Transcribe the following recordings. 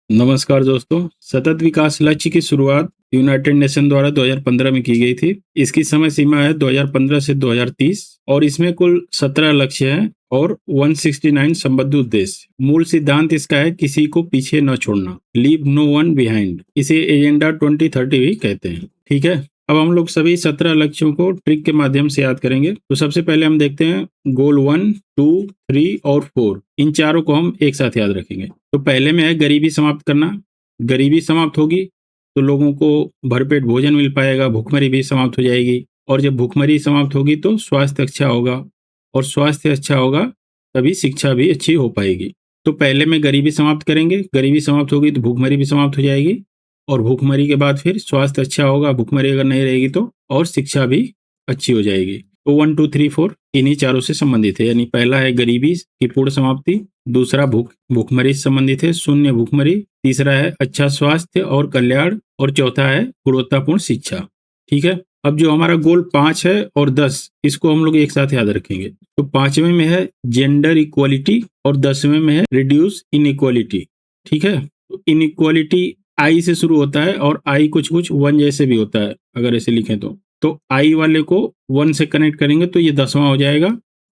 नमस्कार दोस्तों। सतत विकास लक्ष्य की शुरुआत यूनाइटेड नेशन द्वारा 2015 में की गई थी। इसकी समय सीमा है 2015 से 2030 और इसमें कुल 17 लक्ष्य हैं और 169 संबद्ध उद्देश्य। मूल सिद्धांत इसका है किसी को पीछे न छोड़ना, लीव नो वन बिहाइंड। इसे एजेंडा 2030 भी कहते हैं। ठीक है, अब हम लोग सभी 17 लक्ष्यों को ट्रिक के माध्यम से याद करेंगे। तो सबसे पहले हम देखते हैं गोल 1, 2, 3 और 4, इन चारों को हम एक साथ याद रखेंगे। तो पहले में है गरीबी समाप्त करना। गरीबी समाप्त होगी तो लोगों को भरपेट भोजन मिल पाएगा, भूखमरी भी समाप्त हो जाएगी। और जब भूखमरी समाप्त होगी तो स्वास्थ्य अच्छा होगा, और स्वास्थ्य अच्छा होगा तभी शिक्षा भी अच्छी हो पाएगी। तो पहले में गरीबी समाप्त करेंगे, गरीबी समाप्त होगी तो भूखमरी भी समाप्त हो जाएगी, और भूखमरी के बाद फिर स्वास्थ्य अच्छा होगा, भूखमरी अगर नहीं रहेगी तो, और शिक्षा भी अच्छी हो जाएगी। तो 1, 2, 3, 4 इन्हीं चारों से संबंधित है। यानी पहला है गरीबी की पूर्ण समाप्ति, दूसरा भूखमरी से संबंधित है, शून्य भूखमरी, तीसरा है अच्छा स्वास्थ्य और कल्याण, और चौथा है गुणवत्तापूर्ण शिक्षा। ठीक है, अब जो हमारा गोल 5 है और 10, इसको हम लोग एक साथ याद रखेंगे। तो 5वें में है जेंडर इक्वालिटी और 10वें में है रिड्यूस इनइक्वालिटी। ठीक है, तो इनइक्वालिटी आई से शुरू होता है और आई कुछ कुछ 1 जैसे भी होता है, अगर ऐसे लिखें तो आई वाले को 1 से कनेक्ट करेंगे तो ये 10वां हो जाएगा।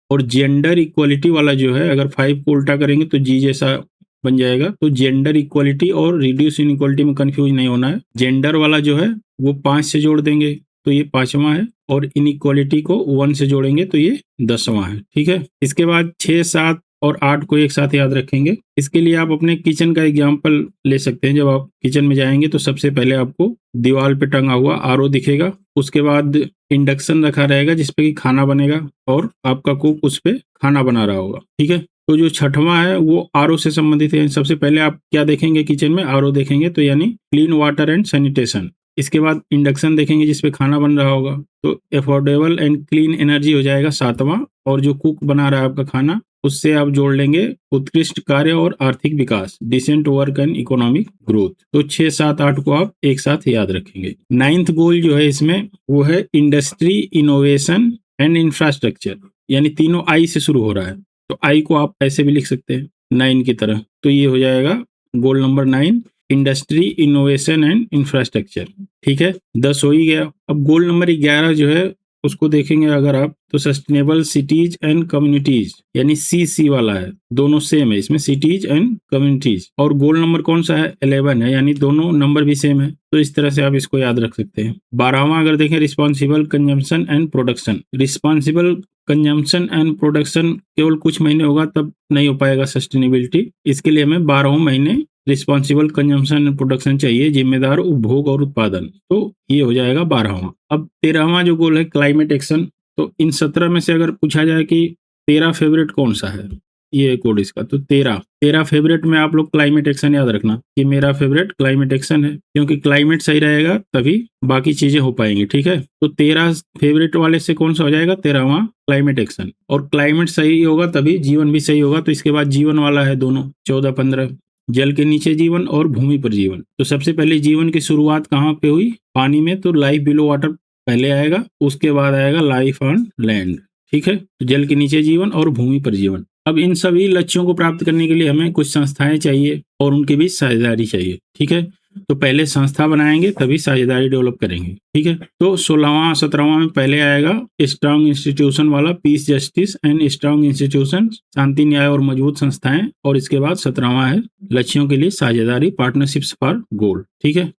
और जेंडर इक्वालिटी वाला जो है, अगर 5 को उल्टा करेंगे तो जी जैसा बन जाएगा। तो जेंडर इक्वालिटी और रिड्यूस इनइक्वालिटी में कंफ्यूज नहीं होना है। जेंडर वाला जो है वो 5 से जोड़ देंगे तो ये 5वां है, और इनइक्वालिटी को 1 से जोड़ेंगे तो ये 10वां है। ठीक है, इसके बाद 6, 7 और 8 को एक साथ याद रखेंगे। इसके लिए आप अपने किचन का एग्जाम्पल ले सकते हैं। जब आप किचन में जाएंगे तो सबसे पहले आपको दीवार पे टंगा हुआ आरओ दिखेगा, उसके बाद इंडक्शन रखा रहेगा जिसपे कि खाना बनेगा, और आपका कुक उस पे खाना बना रहा होगा। ठीक है, तो जो 6वां है वो आरओ से संबंधित है। सबसे पहले आप क्या देखेंगे किचन में, आरओ देखेंगे, तो यानी क्लीन वाटर एंड सैनिटेशन। इसके बाद इंडक्शन देखेंगे जिसपे खाना बन रहा होगा, तो अफोर्डेबल एंड क्लीन एनर्जी हो जाएगा 7वां। और जो कुक बना रहा है आपका खाना, उससे आप जोड़ लेंगे उत्कृष्ट कार्य और आर्थिक विकास, decent work and economic growth. तो 6, 7, 8 को आप एक साथ याद रखेंगे। 9th गोल जो है इसमें वो है इंडस्ट्री, इनोवेशन एंड इंफ्रास्ट्रक्चर। यानी तीनों आई से शुरू हो रहा है, तो आई को आप ऐसे भी लिख सकते हैं 9 की तरह। तो ये हो जाएगा goal number 9, industry, innovation and infrastructure. ठीक है, 10 हो ही गया। अब गोल नंबर 11 जो है उसको देखेंगे अगर आप, तो सस्टेनेबल सिटीज एंड कम्युनिटीज, यानी सी वाला है, दोनों सेम है इसमें, सिटीज एंड कम्युनिटीज। और गोल नंबर कौन सा है, 11 है, यानी दोनों नंबर भी सेम है। तो इस तरह से आप इसको याद रख सकते हैं। 12वां अगर देखें, responsible consumption and production. Responsible consumption and production केवल कुछ महीने होगा तब नहीं हो पाएगा सस्टेनेबिलिटी। इसके लिए हमें 12 महीने रिस्पॉन्सिबल कंजम्पशन एंड प्रोडक्शन चाहिए, जिम्मेदार उपभोग और उत्पादन। तो ये हो जाएगा 12वां। अब 13वां जो गोल है क्लाइमेट एक्शन। तो इन 17 में से अगर पूछा जाए कि 13 फेवरेट कौन सा है, ये कोड इसका, तो 13 फेवरेट में आप लोग क्लाइमेट एक्शन याद रखना कि मेरा फेवरेट क्लाइमेट एक्शन है, क्योंकि क्लाइमेट सही रहेगा तभी बाकी चीजें हो पाएंगी। ठीक है, तो 13 फेवरेट वाले से कौन सा हो जाएगा, 13वां क्लाइमेट एक्शन। और क्लाइमेट सही होगा तभी जीवन भी सही होगा। तो इसके बाद जीवन वाला है दोनों, 14, 15। जल के नीचे जीवन और भूमि पर जीवन। तो सबसे पहले जीवन की शुरुआत कहाँ पे हुई, पानी में। तो लाइफ बिलो वाटर पहले आएगा, उसके बाद आएगा लाइफ ऑन लैंड। ठीक है, तो जल के नीचे जीवन और भूमि पर जीवन। अब इन सभी लक्ष्यों को प्राप्त करने के लिए हमें कुछ संस्थाएं चाहिए और उनके बीच साझेदारी चाहिए। ठीक है, तो पहले संस्था बनाएंगे तभी साझेदारी डेवलप करेंगे। ठीक है, तो 16वां 17वां में पहले आएगा स्ट्रांग इंस्टीट्यूशन वाला, peace, justice and strong institution, शांति, न्याय और मजबूत संस्थाएं। और इसके बाद 17वां है लक्ष्यों के लिए साझेदारी, पार्टनरशिप्स फॉर गोल। ठीक है,